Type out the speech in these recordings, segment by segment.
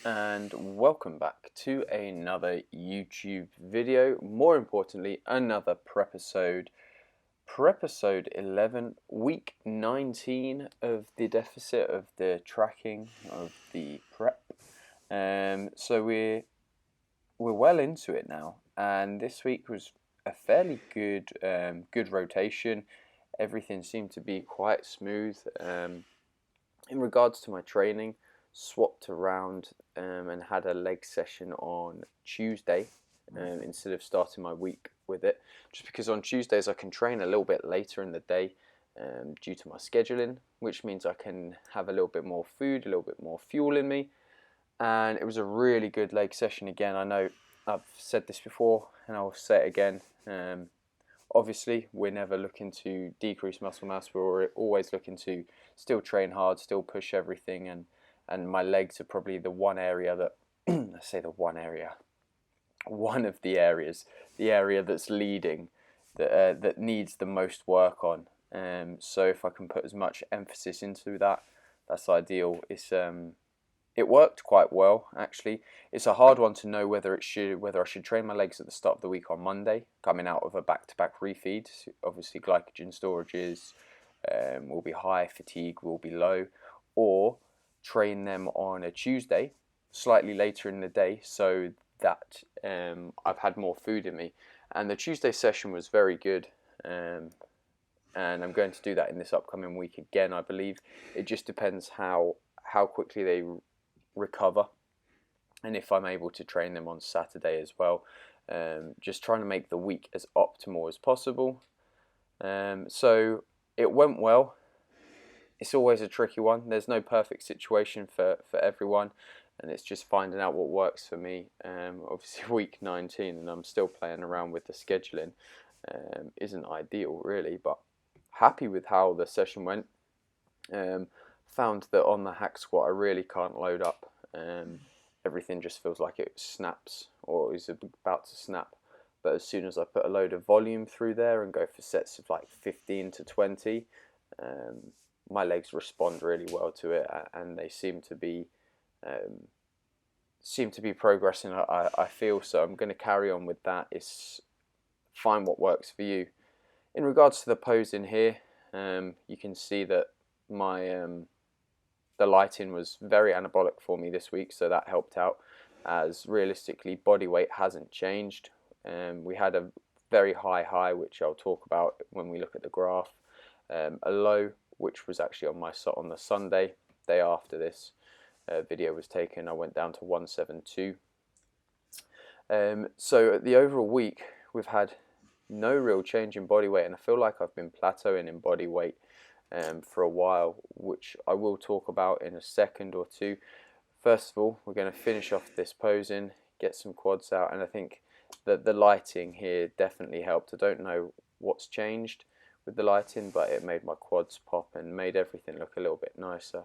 and welcome back to another YouTube video. More importantly, another Prepisode. Prepisode 11, week 19 of the deficit of the tracking of the prep. So we're well into it now, and this week was a fairly good rotation. Everything seemed to be quite smooth. In regards to my training, swapped around and had a leg session on Tuesday instead of starting my week with it, just because on Tuesdays I can train a little bit later in the day due to my scheduling, which means I can have a little bit more food, a little bit more fuel in me. And it was a really good leg session again. I know I've said this before and I'll say it again. Obviously, we're never looking to decrease muscle mass. We're always looking to still train hard, still push everything, and my legs are probably the one area that I say the one area, one of the areas, the area that's leading, that needs the most work on. So if I can put as much emphasis into that, that's ideal. It worked quite well, actually. It's a hard one to know whether I should train my legs at the start of the week on Monday, coming out of a back-to-back refeed. Obviously, glycogen storages will be high, fatigue will be low, or train them on a Tuesday, slightly later in the day, so that I've had more food in me. And the Tuesday session was very good, and I'm going to do that in this upcoming week again, I believe. It just depends how quickly they recover, and if I'm able to train them on Saturday as well. Just trying to make the week as optimal as possible. So it went well. It's always a tricky one. There's no perfect situation for everyone, and it's just finding out what works for me. Obviously week 19 and I'm still playing around with the scheduling. Isn't ideal really, but happy with how the session went. Found that on the hack squat I really can't load up. Everything just feels like it snaps or is about to snap. But as soon as I put a load of volume through there and go for sets of like 15 to 20, my legs respond really well to it, and they seem to be progressing. I feel so. I'm going to carry on with that. It's find what works for you. In regards to the pose in here, you can see that my the lighting was very anabolic for me this week, so that helped out, as realistically body weight hasn't changed. We had a very high, which I'll talk about when we look at the graph, a low, which was actually on the Sunday, day after this video was taken. I went down to 172. So the overall week we've had no real change in body weight, and I feel like I've been plateauing in body weight for a while, which I will talk about in a second or two. First of all, we're going to finish off this posing, get some quads out, and I think that the lighting here definitely helped. I don't know what's changed with the lighting, but it made my quads pop and made everything look a little bit nicer.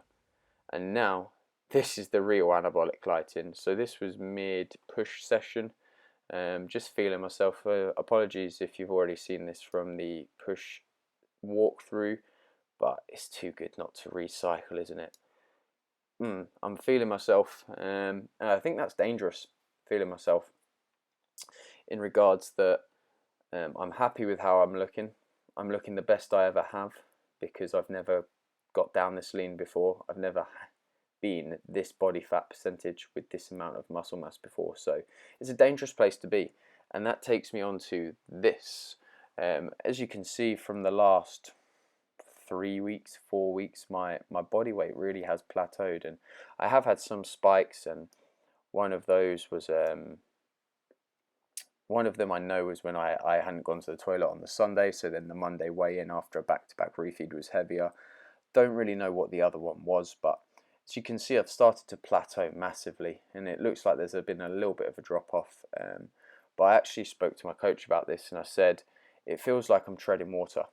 And now this is the real anabolic lighting. So this was mid push session, just feeling myself. Apologies if you've already seen this from the push walkthrough, but it's too good not to recycle, isn't it? I'm feeling myself, and I think that's dangerous, feeling myself, in regards that I'm happy with how I'm looking. I'm looking the best I ever have, because I've never got down this lean before. I've never been this body fat percentage with this amount of muscle mass before, so it's a dangerous place to be. And that takes me on to this. As you can see from the last 3 weeks, 4 weeks, my body weight really has plateaued, and I have had some spikes, and one of those was one of them I know was when I hadn't gone to the toilet on the Sunday, so then the Monday weigh-in after a back-to-back refeed was heavier. Don't really know what the other one was, but as you can see, I've started to plateau massively, and it looks like there's been a little bit of a drop-off. But I actually spoke to my coach about this, and I said, it feels like I'm treading water,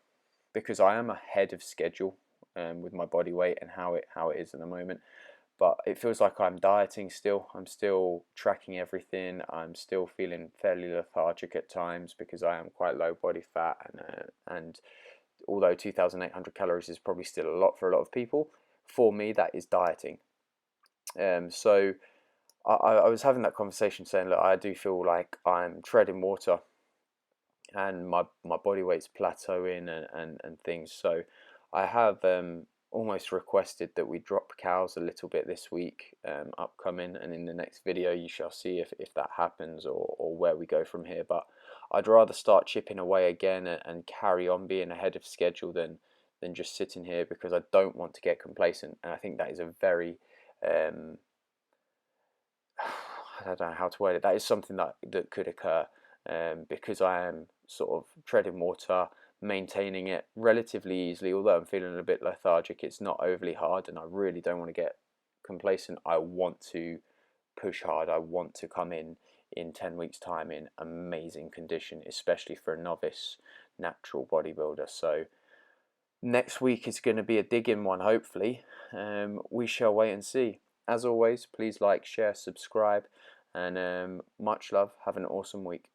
because I am ahead of schedule with my body weight and how it is at the moment. But it feels like I'm dieting still. I'm still tracking everything. I'm still feeling fairly lethargic at times because I am quite low body fat, and although 2,800 calories is probably still a lot for a lot of people, for me that is dieting. So I was having that conversation saying, look, I do feel like I'm treading water, and my body weight's plateauing and things. So I have almost requested that we drop cows a little bit this week, upcoming, and in the next video you shall see if that happens, or where we go from here. But I'd rather start chipping away again and carry on being ahead of schedule than just sitting here, because I don't want to get complacent. And I think that is a very I don't know how to word it. That is something that could occur, because I am sort of treading water, maintaining it relatively easily. Although I'm feeling a bit lethargic, it's not overly hard, and I really don't want to get complacent. I want to push hard. I want to come in 10 weeks' time in amazing condition, especially for a novice natural bodybuilder. So next week is going to be a digging one, hopefully. We shall wait and see. As always, please like, share, subscribe, and much love. Have an awesome week.